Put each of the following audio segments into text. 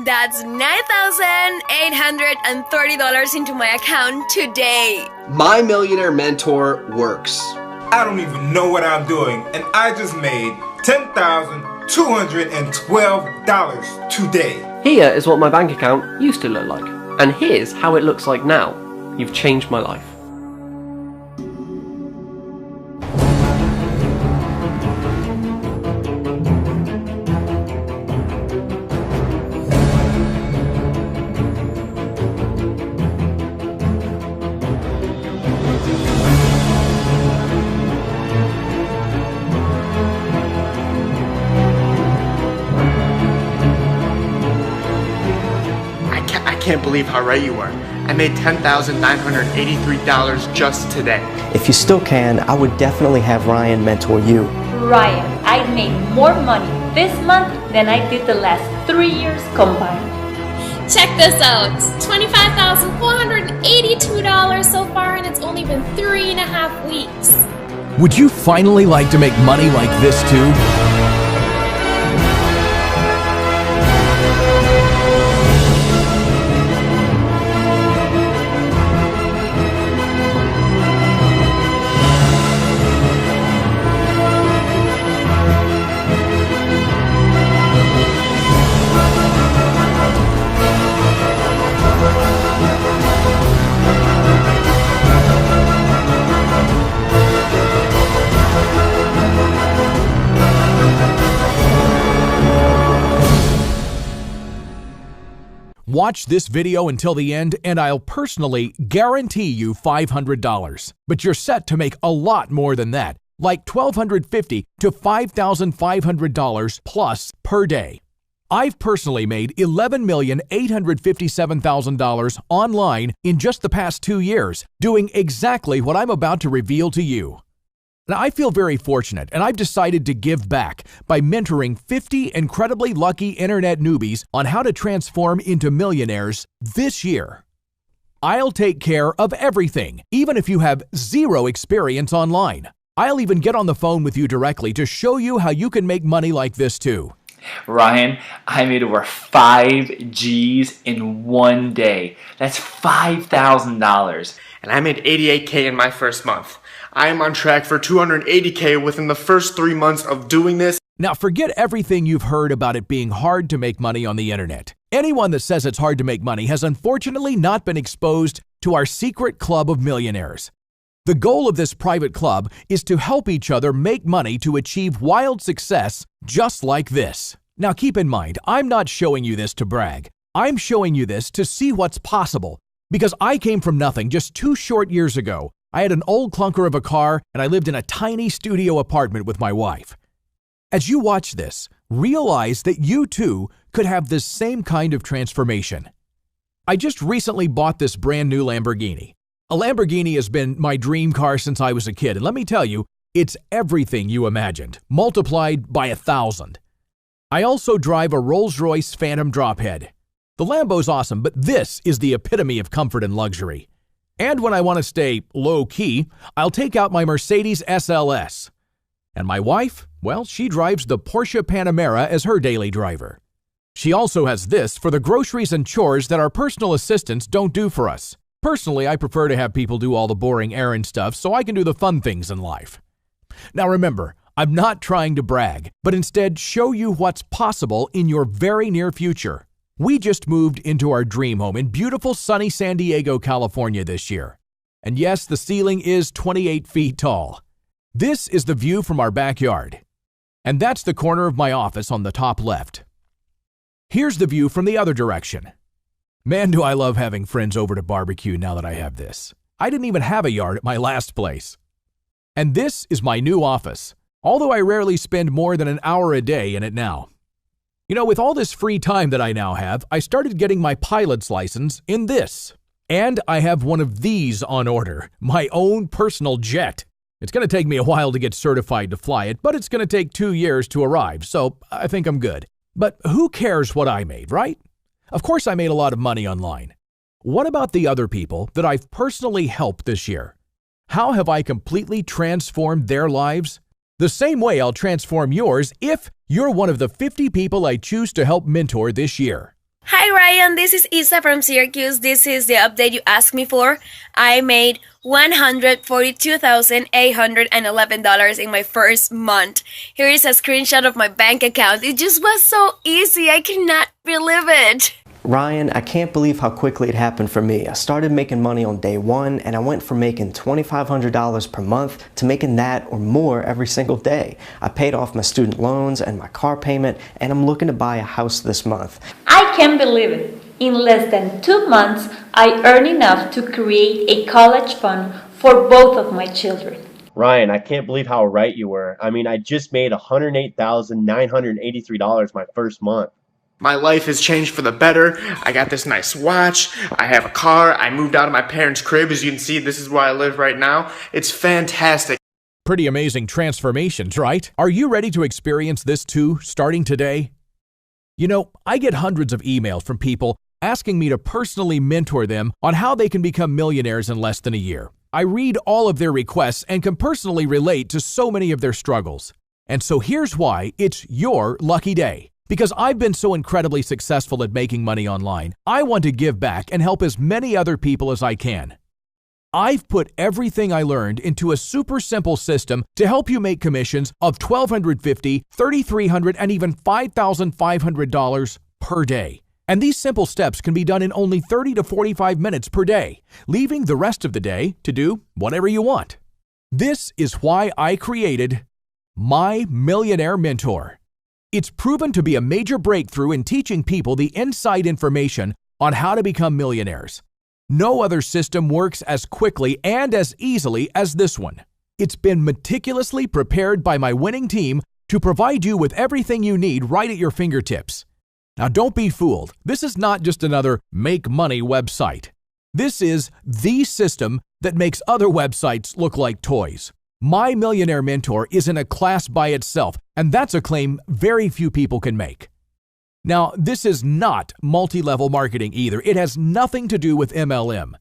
That's $9,830 into my account today. My Millionaire Mentor works. I don't even know what I'm doing, and I just made $10,212 today. Here is what my bank account used to look like, and here's how it looks like now. You've changed my life. I can't believe how right you were. I made $10,983 just today. If you still can, I would definitely have Ryan mentor you. Ryan, I made more money this month than I did the last 3 years combined. Check this out. $25,482 so far, and it's only been 3.5 weeks. Would you finally like to make money like this too? Watch this video until the end and I'll personally guarantee you $500. But you're set to make a lot more than that, like $1,250 to $5,500 plus per day. I've personally made $11,857,000 online in just the past 2 years, doing exactly what I'm about to reveal to you. Now, I feel very fortunate, and I've decided to give back by mentoring 50 incredibly lucky internet newbies on how to transform into millionaires this year. I'll take care of everything, even if you have zero experience online. I'll even get on the phone with you directly to show you how you can make money like this too. Ryan, I made over 5 G's in 1 day. That's $5,000. And I made $88K in my first month. I am on track for $280K within the first 3 months of doing this. Now forget everything you've heard about it being hard to make money on the internet. Anyone that says it's hard to make money has unfortunately not been exposed to our secret club of millionaires. The goal of this private club is to help each other make money to achieve wild success just like this. Now keep in mind, I'm not showing you this to brag. I'm showing you this to see what's possible, because I came from nothing just 2 short years ago. I had an old clunker of a car, and I lived in a tiny studio apartment with my wife. As you watch this, realize that you too could have this same kind of transformation. I just recently bought this brand new Lamborghini. A Lamborghini has been my dream car since I was a kid, and let me tell you, it's everything you imagined, multiplied by 1,000. I also drive a Rolls-Royce Phantom drophead. The Lambo's awesome, but this is the epitome of comfort and luxury. And when I want to stay low-key, I'll take out my Mercedes SLS. And my wife, well, she drives the Porsche Panamera as her daily driver. She also has this for the groceries and chores that our personal assistants don't do for us. Personally, I prefer to have people do all the boring errand stuff so I can do the fun things in life. Now remember, I'm not trying to brag, but instead show you what's possible in your very near future. We just moved into our dream home in beautiful sunny San Diego, California this year. And yes, the ceiling is 28 feet tall. This is the view from our backyard. And that's the corner of my office on the top left. Here's the view from the other direction. Man, do I love having friends over to barbecue now that I have this. I didn't even have a yard at my last place. And this is my new office, although I rarely spend more than an hour a day in it now. You know, with all this free time that I now have, I started getting my pilot's license in this. And I have one of these on order, my own personal jet. It's going to take me a while to get certified to fly it, but it's going to take 2 years to arrive, so I think I'm good. But who cares what I made, right? Of course I made a lot of money online. What about the other people that I've personally helped this year? How have I completely transformed their lives? The same way I'll transform yours if you're one of the 50 people I choose to help mentor this year. Hi Ryan, this is Isa from Syracuse. This is the update you asked me for. I made $142,811 in my first month. Here is a screenshot of my bank account. It just was so easy. I cannot believe it. Ryan, I can't believe how quickly it happened for me. I started making money on day one, and I went from making $2,500 per month to making that or more every single day. I paid off my student loans and my car payment, and I'm looking to buy a house this month. I can't believe it. In less than 2 months, I earned enough to create a college fund for both of my children. Ryan, I can't believe how right you were. I mean, I just made $108,983 my first month. My life has changed for the better. I got this nice watch. I have a car. I moved out of my parents' crib. As you can see, this is where I live right now. It's fantastic. Pretty amazing transformations, right? Are you ready to experience this too, starting today? You know, I get hundreds of emails from people asking me to personally mentor them on how they can become millionaires in less than a year. I read all of their requests and can personally relate to so many of their struggles. And so here's why it's your lucky day. Because I've been so incredibly successful at making money online, I want to give back and help as many other people as I can. I've put everything I learned into a super simple system to help you make commissions of $1,250, $3,300, and even $5,500 per day. And these simple steps can be done in only 30 to 45 minutes per day, leaving the rest of the day to do whatever you want. This is why I created My Millionaire Mentor. It's proven to be a major breakthrough in teaching people the inside information on how to become millionaires. No other system works as quickly and as easily as this one. It's been meticulously prepared by my winning team to provide you with everything you need right at your fingertips. Now don't be fooled. This is not just another make money website. This is the system that makes other websites look like toys. My Millionaire Mentor is in a class by itself, and that's a claim very few people can make. Now, this is not multi-level marketing either. It has nothing to do with MLM.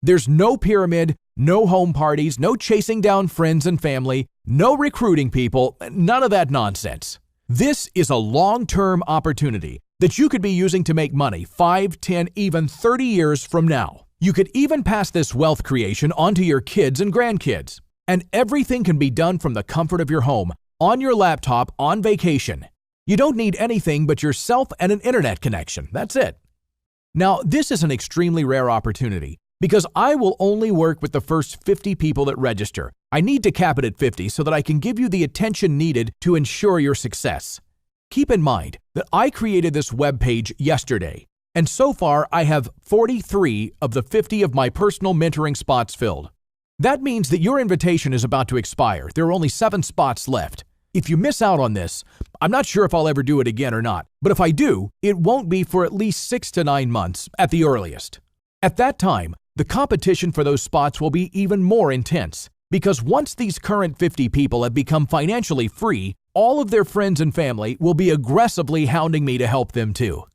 There's no pyramid, no home parties, no chasing down friends and family, no recruiting people, none of that nonsense. This is a long-term opportunity that you could be using to make money 5, 10, even 30 years from now. You could even pass this wealth creation onto your kids and grandkids. And everything can be done from the comfort of your home, on your laptop, on vacation. You don't need anything but yourself and an internet connection. That's it. Now, this is an extremely rare opportunity because I will only work with the first 50 people that register. I need to cap it at 50 so that I can give you the attention needed to ensure your success. Keep in mind that I created this web page yesterday, and so far I have 43 of the 50 of my personal mentoring spots filled. That means that your invitation is about to expire. There are only 7 spots left. If you miss out on this, I'm not sure if I'll ever do it again or not, but if I do, it won't be for at least 6 to 9 months at the earliest. At that time, the competition for those spots will be even more intense because once these current 50 people have become financially free, all of their friends and family will be aggressively hounding me to help them too.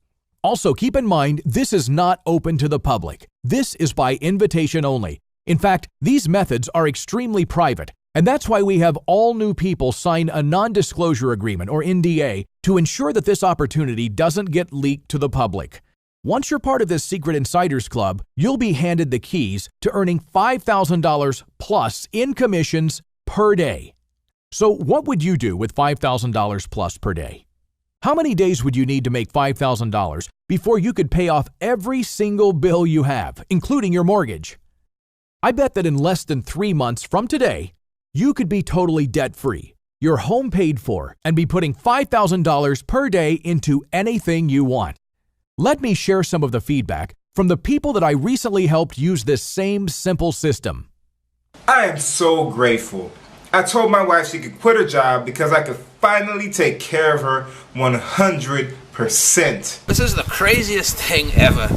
Also, keep in mind, this is not open to the public. This is by invitation only. In fact, these methods are extremely private, and that's why we have all new people sign a non-disclosure agreement, or NDA, to ensure that this opportunity doesn't get leaked to the public. Once you're part of this secret insiders club, you'll be handed the keys to earning $5,000 plus in commissions per day. So what would you do with $5,000 plus per day? How many days would you need to make $5,000 before you could pay off every single bill you have, including your mortgage? I bet that in less than 3 months from today, you could be totally debt-free, your home paid for, and be putting $5,000 per day into anything you want. Let me share some of the feedback from the people that I recently helped use this same simple system. I am so grateful. I told my wife she could quit her job because I could finally take care of her 100%. This is the craziest thing ever.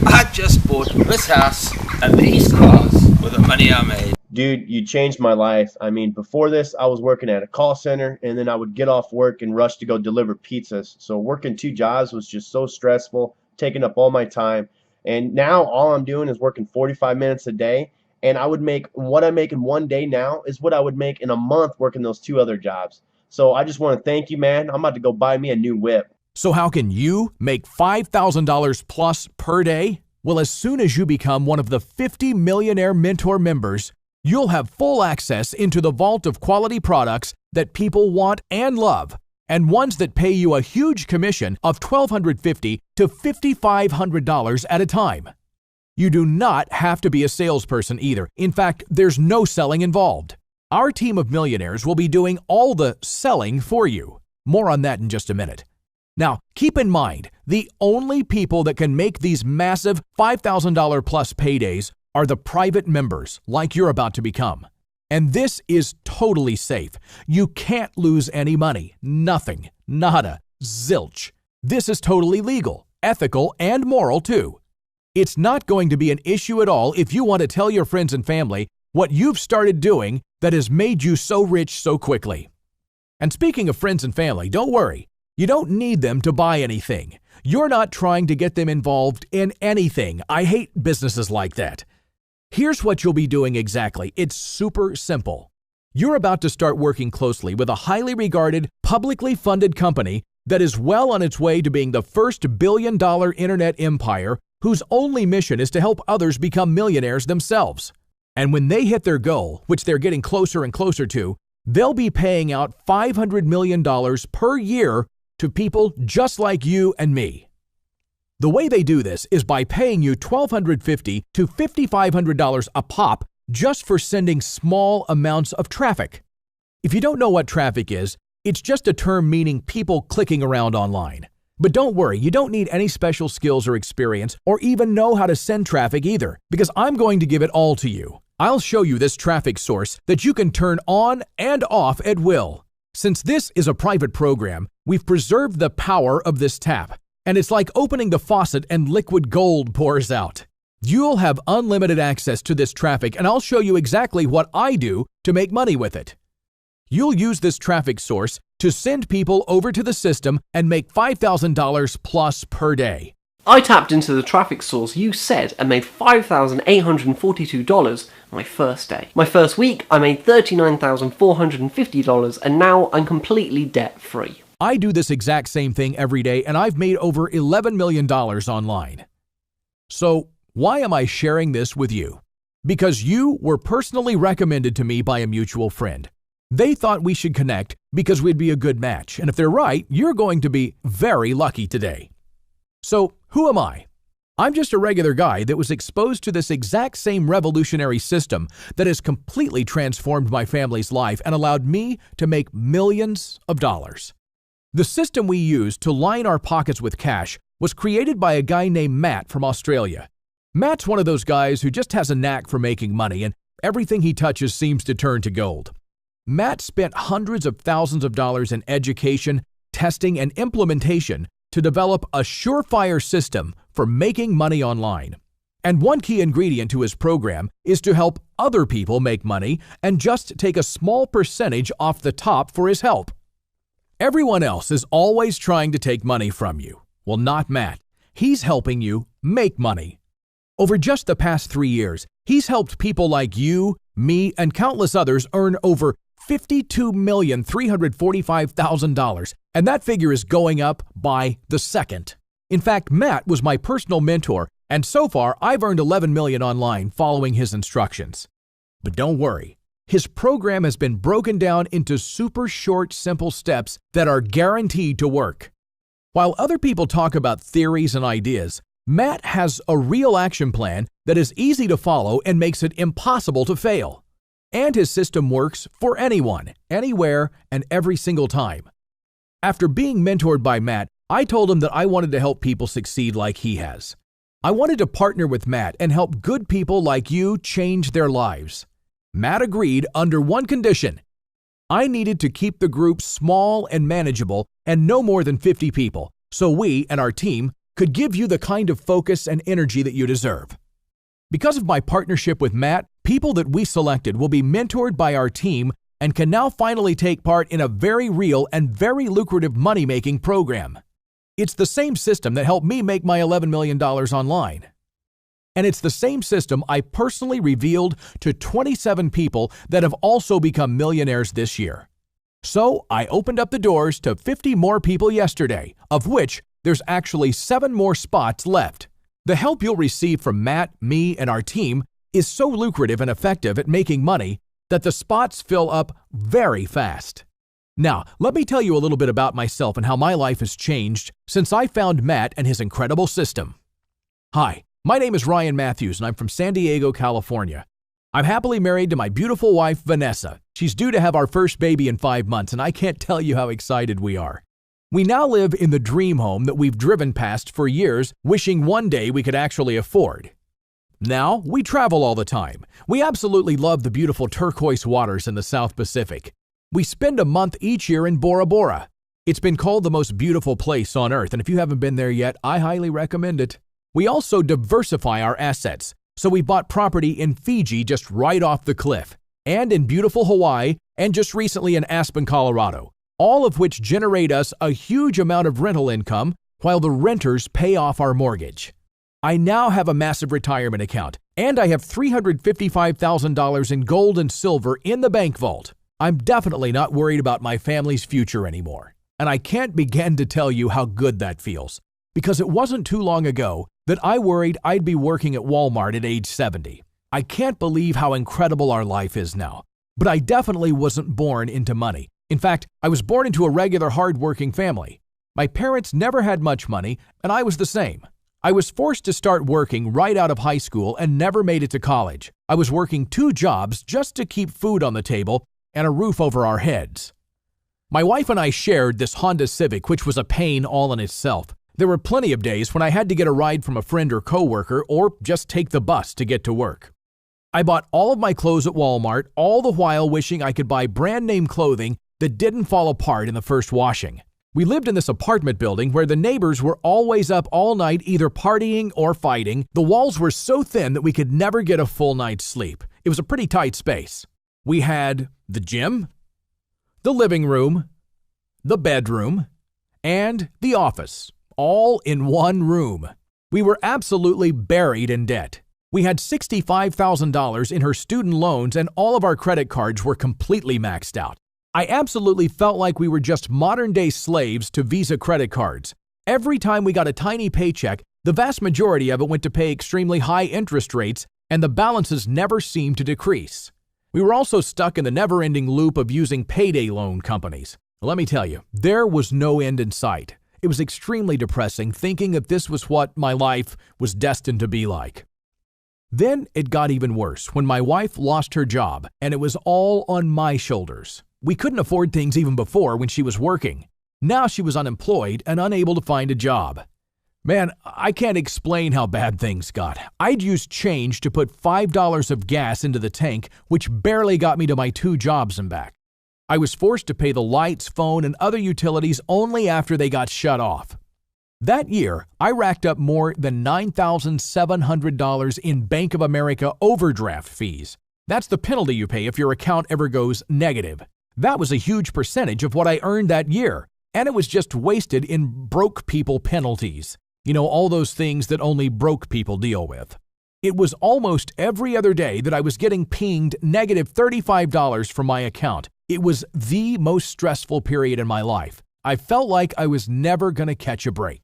I just bought this house and these cars with the money I made. Dude, you changed my life. I mean, before this, I was working at a call center, and then I would get off work and rush to go deliver pizzas. So working 2 jobs was just so stressful, taking up all my time. And now all I'm doing is working 45 minutes a day, and I would make what I make in 1 day now is what I would make in a month working those 2 other jobs. So I just want to thank you, man. I'm about to go buy me a new whip. So how can you make $5,000 plus per day? Well, as soon as you become one of the 50 Millionaire Mentor members, you'll have full access into the vault of quality products that people want and love, and ones that pay you a huge commission of $1,250 to $5,500 at a time. You do not have to be a salesperson either. In fact, there's no selling involved. Our team of millionaires will be doing all the selling for you. More on that in just a minute. Now, keep in mind, the only people that can make these massive $5,000 plus paydays are the private members, like you're about to become. And this is totally safe. You can't lose any money. Nothing. Nada. Zilch. This is totally legal, ethical, and moral too. It's not going to be an issue at all if you want to tell your friends and family what you've started doing that has made you so rich so quickly. And speaking of friends and family, don't worry. You don't need them to buy anything. You're not trying to get them involved in anything. I hate businesses like that. Here's what you'll be doing exactly. It's super simple. You're about to start working closely with a highly regarded, publicly funded company that is well on its way to being the first billion-dollar internet empire whose only mission is to help others become millionaires themselves. And when they hit their goal, which they're getting closer and closer to, they'll be paying out $500 million per year to people just like you and me. The way they do this is by paying you $1,250 to $5,500 a pop just for sending small amounts of traffic. If you don't know what traffic is, it's just a term meaning people clicking around online. But don't worry, you don't need any special skills or experience or even know how to send traffic either, because I'm going to give it all to you. I'll show you this traffic source that you can turn on and off at will. Since this is a private program, we've preserved the power of this tap, and it's like opening the faucet and liquid gold pours out. You'll have unlimited access to this traffic, and I'll show you exactly what I do to make money with it. You'll use this traffic source to send people over to the system and make $5,000 plus per day. I tapped into the traffic source you said and made $5,842 my first day. My first week, I made $39,450, and now I'm completely debt-free. I do this exact same thing every day, and I've made over $11 million online. So, why am I sharing this with you? Because you were personally recommended to me by a mutual friend. They thought we should connect because we'd be a good match, and if they're right, you're going to be very lucky today. So, who am I? I'm just a regular guy that was exposed to this exact same revolutionary system that has completely transformed my family's life and allowed me to make millions of dollars. The system we use to line our pockets with cash was created by a guy named Matt from Australia. Matt's one of those guys who just has a knack for making money, and everything he touches seems to turn to gold. Matt spent hundreds of thousands of dollars in education, testing, and implementation to develop a surefire system for making money online. And one key ingredient to his program is to help other people make money and just take a small percentage off the top for his help. Everyone else is always trying to take money from you. Well, not Matt. He's helping you make money. Over just the past 3 years, he's helped people like you, me, and countless others earn over $52,345,000, and that figure is going up by the second. In fact, Matt was my personal mentor, and so far I've earned $11 million online following his instructions. But don't worry, his program has been broken down into super short, simple steps that are guaranteed to work. While other people talk about theories and ideas, Matt has a real action plan that is easy to follow and makes it impossible to fail. And his system works for anyone, anywhere, and every single time. After being mentored by Matt, I told him that I wanted to help people succeed like he has. I wanted to partner with Matt and help good people like you change their lives. Matt agreed under one condition. I needed to keep the group small and manageable and no more than 50 people, so we and our team could give you the kind of focus and energy that you deserve. Because of my partnership with Matt, people that we selected will be mentored by our team and can now finally take part in a very real and very lucrative money-making program. It's the same system that helped me make my $11 million online. And it's the same system I personally revealed to 27 people that have also become millionaires this year. So I opened up the doors to 50 more people yesterday, of which there's actually 7 more spots left. The help you'll receive from Matt, me, and our team is so lucrative and effective at making money that the spots fill up very fast. Now, let me tell you a little bit about myself and how my life has changed since I found Matt and his incredible system. Hi, my name is Ryan Matthews and I'm from San Diego, California. I'm happily married to my beautiful wife, Vanessa. She's due to have our first baby in 5 months, and I can't tell you how excited we are. We now live in the dream home that we've driven past for years, wishing one day we could actually afford. Now, we travel all the time. We absolutely love the beautiful turquoise waters in the South Pacific. We spend a month each year in Bora Bora. It's been called the most beautiful place on earth, and if you haven't been there yet, I highly recommend it. We also diversify our assets. So we bought property in Fiji just right off the cliff, and in beautiful Hawaii, and just recently in Aspen, Colorado, all of which generate us a huge amount of rental income while the renters pay off our mortgage. I now have a massive retirement account, and I have $355,000 in gold and silver in the bank vault. I'm definitely not worried about my family's future anymore, and I can't begin to tell you how good that feels, because it wasn't too long ago that I worried I'd be working at Walmart at age 70. I can't believe how incredible our life is now, but I definitely wasn't born into money. In fact, I was born into a regular hard-working family. My parents never had much money, and I was the same. I was forced to start working right out of high school and never made it to college. I was working 2 jobs just to keep food on the table and a roof over our heads. My wife and I shared this Honda Civic, which was a pain all in itself. There were plenty of days when I had to get a ride from a friend or coworker or just take the bus to get to work. I bought all of my clothes at Walmart, all the while wishing I could buy brand name clothing that didn't fall apart in the first washing. We lived in this apartment building where the neighbors were always up all night either partying or fighting. The walls were so thin that we could never get a full night's sleep. It was a pretty tight space. We had the gym, the living room, the bedroom, and the office, all in one room. We were absolutely buried in debt. We had $65,000 in her student loans and all of our credit cards were completely maxed out. I absolutely felt like we were just modern-day slaves to Visa credit cards. Every time we got a tiny paycheck, the vast majority of it went to pay extremely high interest rates and the balances never seemed to decrease. We were also stuck in the never-ending loop of using payday loan companies. Let me tell you, there was no end in sight. It was extremely depressing thinking that this was what my life was destined to be like. Then it got even worse when my wife lost her job and it was all on my shoulders. We couldn't afford things even before when she was working. Now she was unemployed and unable to find a job. Man, I can't explain how bad things got. I'd used change to put $5 of gas into the tank, which barely got me to my 2 jobs and back. I was forced to pay the lights, phone, and other utilities only after they got shut off. That year, I racked up more than $9,700 in Bank of America overdraft fees. That's the penalty you pay if your account ever goes negative. That was a huge percentage of what I earned that year, and it was just wasted in broke people penalties. You know, all those things that only broke people deal with. It was almost every other day that I was getting pinged negative $35 from my account. It was the most stressful period in my life. I felt like I was never going to catch a break.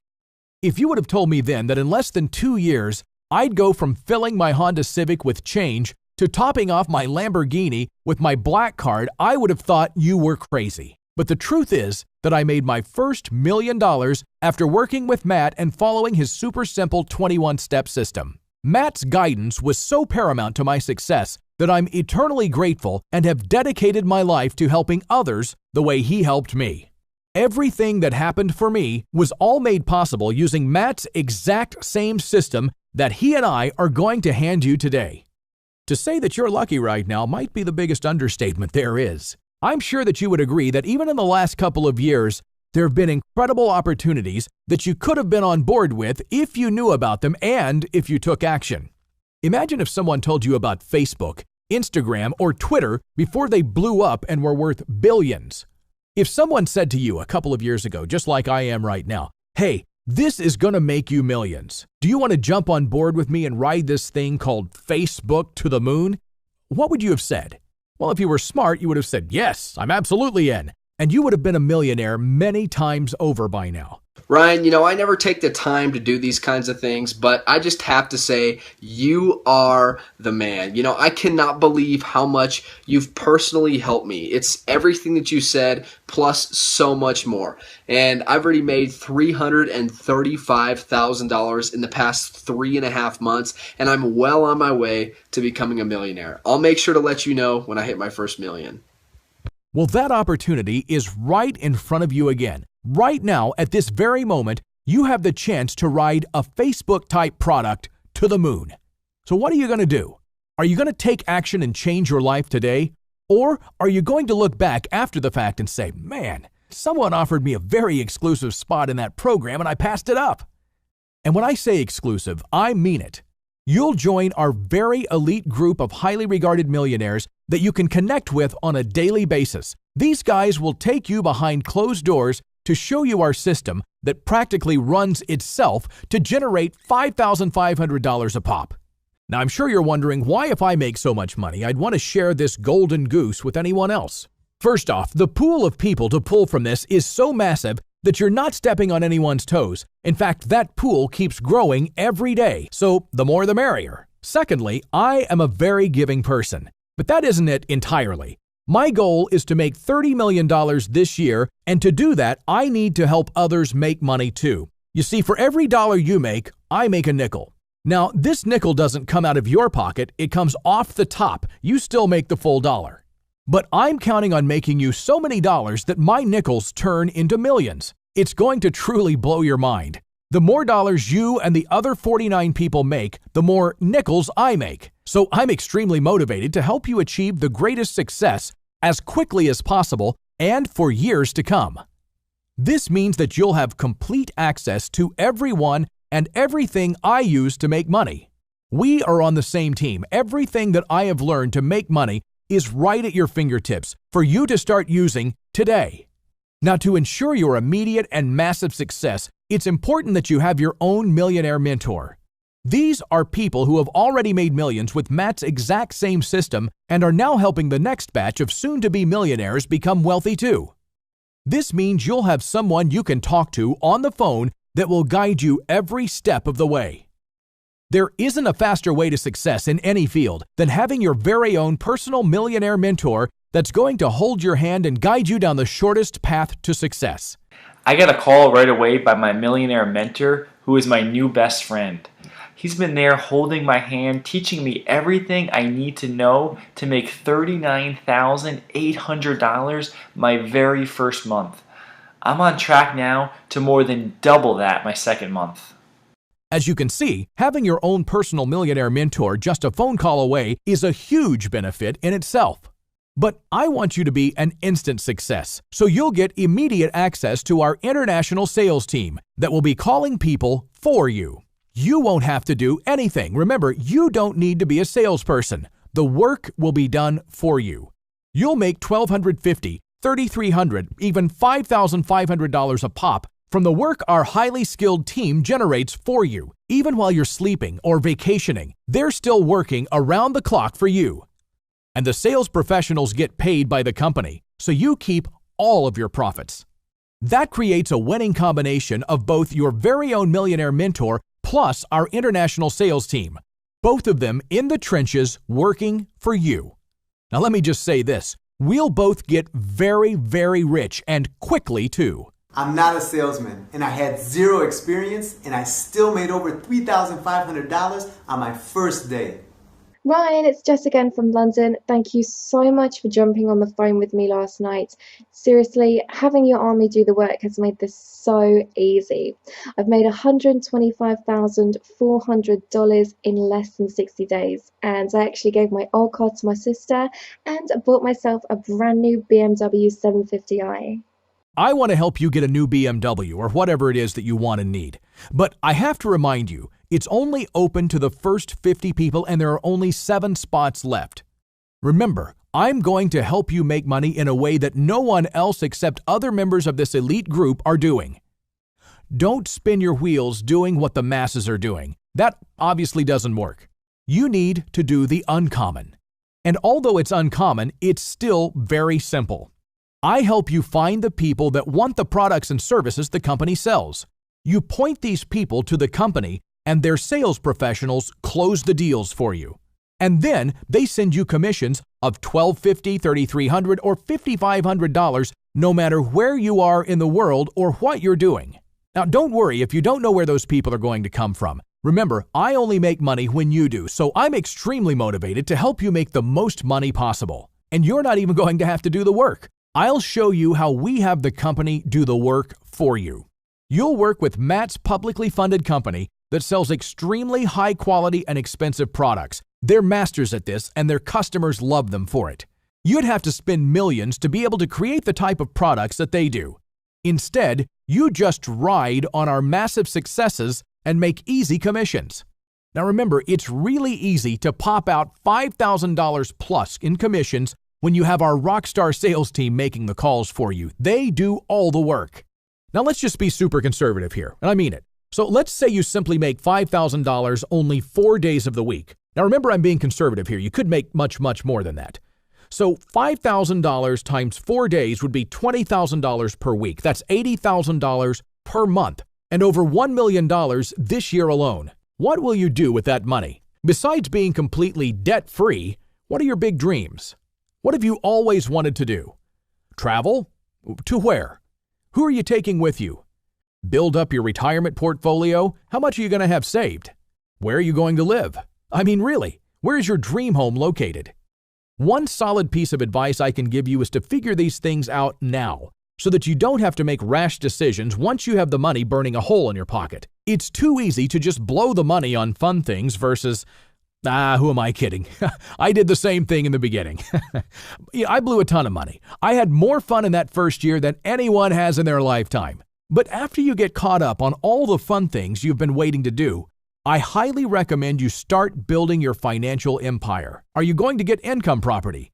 If you would have told me then that in less than 2 years, I'd go from filling my Honda Civic with change to topping off my Lamborghini with my black card, I would have thought you were crazy. But the truth is that I made my first $1 million after working with Matt and following his super simple 21-step system. Matt's guidance was so paramount to my success that I'm eternally grateful and have dedicated my life to helping others the way he helped me. Everything that happened for me was all made possible using Matt's exact same system that he and I are going to hand you today. To say that you're lucky right now might be the biggest understatement there is. I'm sure that you would agree that even in the last couple of years, there have been incredible opportunities that you could have been on board with if you knew about them and if you took action. Imagine if someone told you about Facebook, Instagram, or Twitter before they blew up and were worth billions. If someone said to you a couple of years ago, just like I am right now, hey, this is going to make you millions. Do you want to jump on board with me and ride this thing called Facebook to the moon? What would you have said? Well, if you were smart, you would have said, yes, I'm absolutely in. and you would have been a millionaire many times over by now. Ryan, I never take the time to do these kinds of things, but I just have to say, you are the man. I cannot believe how much you've personally helped me. It's everything that you said, plus so much more. And I've already made $335,000 in the past 3.5 months, and I'm well on my way to becoming a millionaire. I'll make sure to let you know when I hit my first million. Well, that opportunity is right in front of you again. Right now, at this very moment, you have the chance to ride a Facebook-type product to the moon. So what are you going to do? Are you going to take action and change your life today? Or are you going to look back after the fact and say, man, someone offered me a very exclusive spot in that program and I passed it up? And when I say exclusive, I mean it. You'll join our very elite group of highly regarded millionaires that you can connect with on a daily basis. These guys will take you behind closed doors to show you our system that practically runs itself to generate $5,500 a pop. Now, I'm sure you're wondering why, if I make so much money, I'd want to share this golden goose with anyone else. First off, the pool of people to pull from this is so massive that you're not stepping on anyone's toes. In fact, that pool keeps growing every day, so the more the merrier. Secondly, I am a very giving person, but that isn't it entirely. My goal is to make $30 million this year, and to do that, I need to help others make money too. You see, for every dollar you make, I make a nickel. Now, this nickel doesn't come out of your pocket, it comes off the top. You still make the full dollar. But I'm counting on making you so many dollars that my nickels turn into millions. It's going to truly blow your mind. The more dollars you and the other 49 people make, the more nickels I make. So I'm extremely motivated to help you achieve the greatest success as quickly as possible and for years to come. This means that you'll have complete access to everyone and everything I use to make money. We are on the same team. Everything that I have learned to make money is right at your fingertips for you to start using today. Now, to ensure your immediate and massive success, it's important that you have your own millionaire mentor. These are people who have already made millions with Matt's exact same system and are now helping the next batch of soon-to-be millionaires become wealthy too. This means you'll have someone you can talk to on the phone that will guide you every step of the way. There isn't a faster way to success in any field than having your very own personal millionaire mentor that's going to hold your hand and guide you down the shortest path to success. I got a call right away by my millionaire mentor, who is my new best friend. He's been there holding my hand, teaching me everything I need to know to make $39,800 my very first month. I'm on track now to more than double that my second month. As you can see, having your own personal millionaire mentor just a phone call away is a huge benefit in itself. But I want you to be an instant success, so you'll get immediate access to our international sales team that will be calling people for you. You won't have to do anything. Remember, you don't need to be a salesperson. The work will be done for you. You'll make $1,250, $3,300, even $5,500 a pop from the work our highly skilled team generates for you. Even while you're sleeping or vacationing, they're still working around the clock for you. And the sales professionals get paid by the company, so you keep all of your profits. That creates a winning combination of both your very own millionaire mentor plus our international sales team, both of them in the trenches working for you. Now let me just say this, we'll both get very, very rich and quickly too. I'm not a salesman and I had zero experience and I still made over $3,500 on my first day. Ryan, it's Jess again from London. Thank you so much for jumping on the phone with me last night. Seriously, having your army do the work has made this so easy. I've made $125,400 in less than 60 days, and I actually gave my old car to my sister and bought myself a brand new BMW 750i. I want to help you get a new BMW or whatever it is that you want and need. But I have to remind you, it's only open to the first 50 people and there are only 7 spots left. Remember, I'm going to help you make money in a way that no one else except other members of this elite group are doing. Don't spin your wheels doing what the masses are doing. That obviously doesn't work. You need to do the uncommon. And although it's uncommon, it's still very simple. I help you find the people that want the products and services the company sells. You point these people to the company, and their sales professionals close the deals for you. And then they send you commissions of $1,250, $3,300, or $5,500 no matter where you are in the world or what you're doing. Now, don't worry if you don't know where those people are going to come from. Remember, I only make money when you do, so I'm extremely motivated to help you make the most money possible. And you're not even going to have to do the work. I'll show you how we have the company do the work for you. You'll work with Matt's publicly funded company that sells extremely high quality and expensive products. They're masters at this, and their customers love them for it. You'd have to spend millions to be able to create the type of products that they do. Instead, you just ride on our massive successes and make easy commissions. Now remember, it's really easy to pop out $5,000 plus in commissions when you have our rockstar sales team making the calls for you. They do all the work. Now let's just be super conservative here, and I mean it. So let's say you simply make $5,000 only 4 days of the week. Now remember, I'm being conservative here. You could make much, much more than that. So $5,000 times 4 days would be $20,000 per week. That's $80,000 per month, and over $1 million this year alone. What will you do with that money? Besides being completely debt-free, what are your big dreams? What have you always wanted to do? Travel? To where? Who are you taking with you? Build up your retirement portfolio? How much are you going to have saved? Where are you going to live? I mean, really, where is your dream home located? One solid piece of advice I can give you is to figure these things out now, so that you don't have to make rash decisions once you have the money burning a hole in your pocket. It's too easy to just blow the money on fun things versus, who am I kidding? I did the same thing in the beginning. Yeah, I blew a ton of money. I had more fun in that first year than anyone has in their lifetime. But after you get caught up on all the fun things you've been waiting to do, I highly recommend you start building your financial empire. Are you going to get income property?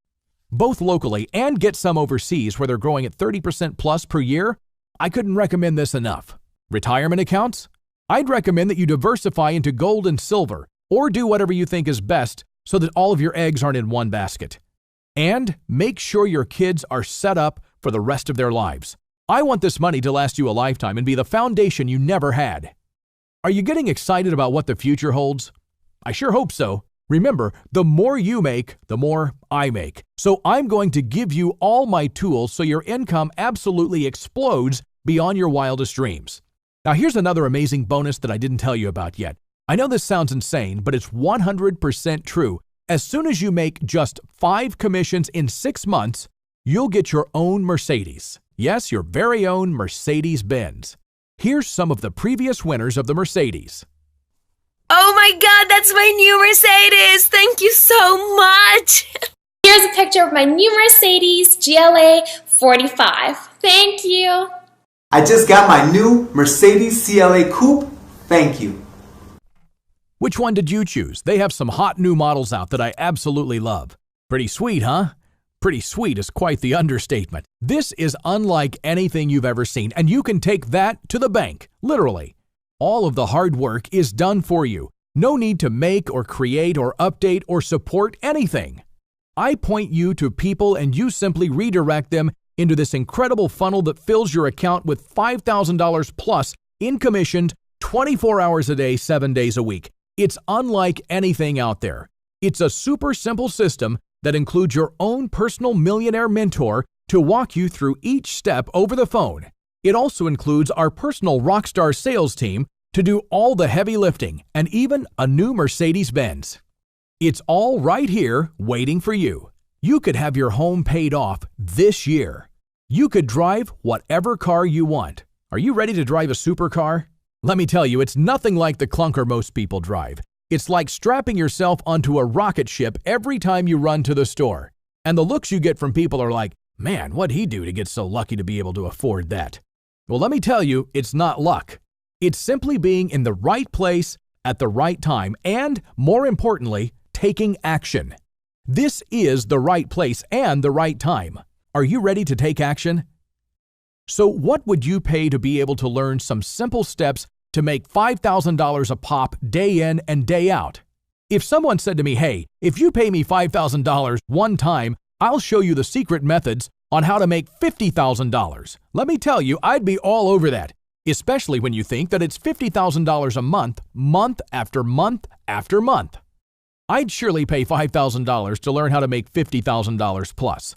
Both locally and get some overseas where they're growing at 30% plus per year? I couldn't recommend this enough. Retirement accounts? I'd recommend that you diversify into gold and silver, or do whatever you think is best so that all of your eggs aren't in one basket. And make sure your kids are set up for the rest of their lives. I want this money to last you a lifetime and be the foundation you never had. Are you getting excited about what the future holds? I sure hope so. Remember, the more you make, the more I make. So I'm going to give you all my tools so your income absolutely explodes beyond your wildest dreams. Now here's another amazing bonus that I didn't tell you about yet. I know this sounds insane, but it's 100% true. As soon as you make just 5 commissions in 6 months, you'll get your own Mercedes. Yes, your very own Mercedes-Benz. Here's some of the previous winners of the Mercedes. Oh my God, that's my new Mercedes! Thank you so much! Here's a picture of my new Mercedes GLA 45. Thank you! I just got my new Mercedes CLA Coupe. Thank you. Which one did you choose? They have some hot new models out that I absolutely love. Pretty sweet, huh? Pretty sweet is quite the understatement. This is unlike anything you've ever seen, and you can take that to the bank, literally. All of the hard work is done for you. No need to make or create or update or support anything. I point you to people and you simply redirect them into this incredible funnel that fills your account with $5,000 plus in commissioned 24 hours a day, 7 days a week. It's unlike anything out there. It's a super simple system that includes your own personal millionaire mentor to walk you through each step over the phone. It also includes our personal rockstar sales team to do all the heavy lifting and even a new Mercedes-Benz. It's all right here waiting for you. You could have your home paid off this year. You could drive whatever car you want. Are you ready to drive a supercar? Let me tell you, it's nothing like the clunker most people drive. It's like strapping yourself onto a rocket ship every time you run to the store. And the looks you get from people are like, man, what'd he do to get so lucky to be able to afford that? Well, let me tell you, it's not luck. It's simply being in the right place at the right time and, more importantly, taking action. This is the right place and the right time. Are you ready to take action? So what would you pay to be able to learn some simple steps to make $5,000 a pop day in and day out? If someone said to me, hey, if you pay me $5,000 one time, I'll show you the secret methods on how to make $50,000. Let me tell you, I'd be all over that, especially when you think that it's $50,000 a month, month after month after month. I'd surely pay $5,000 to learn how to make $50,000 plus.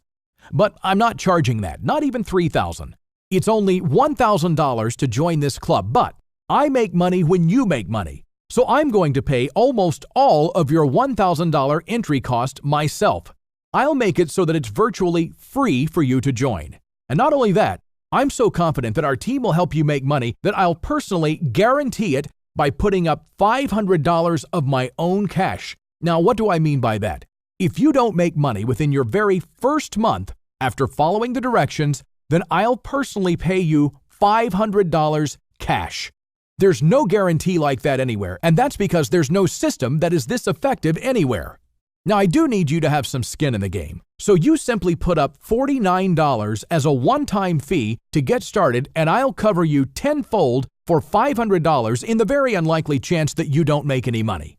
But I'm not charging that, not even $3,000. It's only $1,000 to join this club, but I make money when you make money. So I'm going to pay almost all of your $1,000 entry cost myself. I'll make it so that it's virtually free for you to join. And not only that, I'm so confident that our team will help you make money that I'll personally guarantee it by putting up $500 of my own cash. Now, what do I mean by that? If you don't make money within your very first month after following the directions, then I'll personally pay you $500 cash. There's no guarantee like that anywhere, and that's because there's no system that is this effective anywhere. Now, I do need you to have some skin in the game, so you simply put up $49 as a one-time fee to get started, and I'll cover you tenfold for $500 in the very unlikely chance that you don't make any money.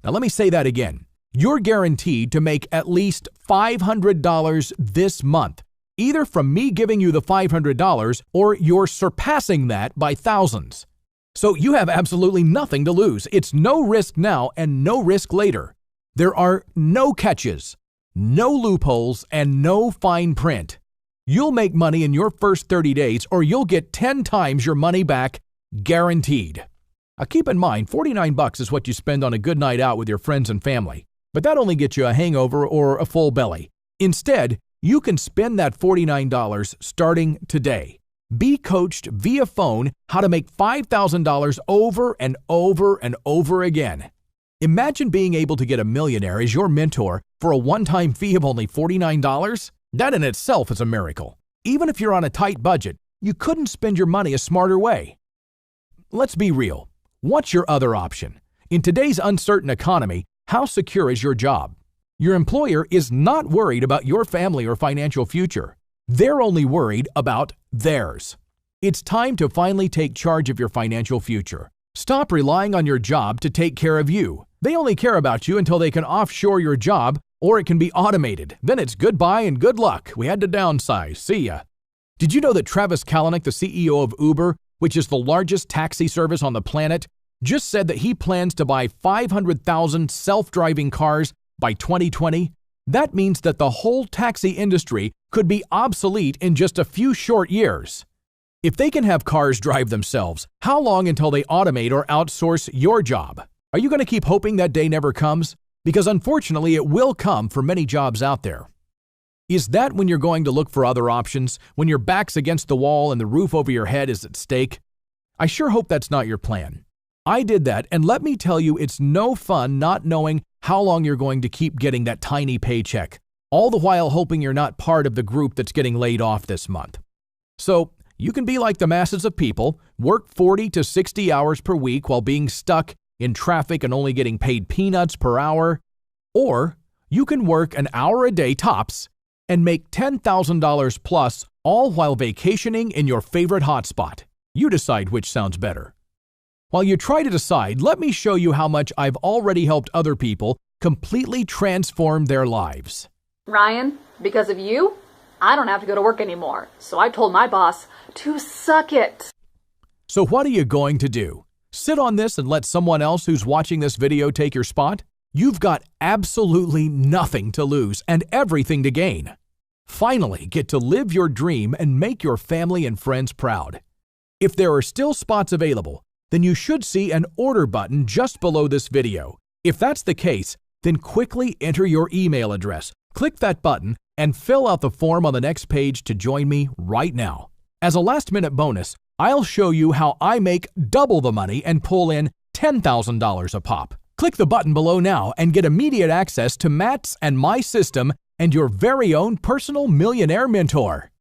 Now, let me say that again. You're guaranteed to make at least $500 this month, either from me giving you the $500 or you're surpassing that by thousands. So you have absolutely nothing to lose. It's no risk now and no risk later. There are no catches, no loopholes, and no fine print. You'll make money in your first 30 days or you'll get 10 times your money back, guaranteed. Now keep in mind, $49 is what you spend on a good night out with your friends and family, but that only gets you a hangover or a full belly. Instead, you can spend that $49 starting today. Be coached via phone how to make $5,000 over and over and over again. Imagine being able to get a millionaire as your mentor for a one-time fee of only $49. That in itself is a miracle. Even if you're on a tight budget, you couldn't spend your money a smarter way. Let's be real. What's your other option? In today's uncertain economy, how secure is your job? Your employer is not worried about your family or financial future. They're only worried about theirs. It's time to finally take charge of your financial future. Stop relying on your job to take care of you. They only care about you until they can offshore your job or it can be automated. Then it's goodbye and good luck. We had to downsize. See ya. Did you know that Travis Kalanick, the CEO of Uber, which is the largest taxi service on the planet, just said that he plans to buy 500,000 self-driving cars by 2020? That means that the whole taxi industry could be obsolete in just a few short years. If they can have cars drive themselves, how long until they automate or outsource your job? Are you going to keep hoping that day never comes? Because unfortunately, it will come for many jobs out there. Is that when you're going to look for other options, when your back's against the wall and the roof over your head is at stake? I sure hope that's not your plan. I did that, and let me tell you, it's no fun not knowing how long you're going to keep getting that tiny paycheck, all the while hoping you're not part of the group that's getting laid off this month. So, you can be like the masses of people, work 40 to 60 hours per week while being stuck in traffic and only getting paid peanuts per hour, or you can work an hour a day tops and make $10,000 plus, all while vacationing in your favorite hotspot. You decide which sounds better. While you try to decide, let me show you how much I've already helped other people completely transform their lives. Ryan, because of you, I don't have to go to work anymore. So I told my boss to suck it. So what are you going to do? Sit on this and let someone else who's watching this video take your spot? You've got absolutely nothing to lose and everything to gain. Finally, get to live your dream and make your family and friends proud. If there are still spots available, then you should see an order button just below this video. If that's the case, then quickly enter your email address, click that button, and fill out the form on the next page to join me right now. As a last-minute bonus, I'll show you how I make double the money and pull in $10,000 a pop. Click the button below now and get immediate access to Matt's and my system and your very own personal millionaire mentor.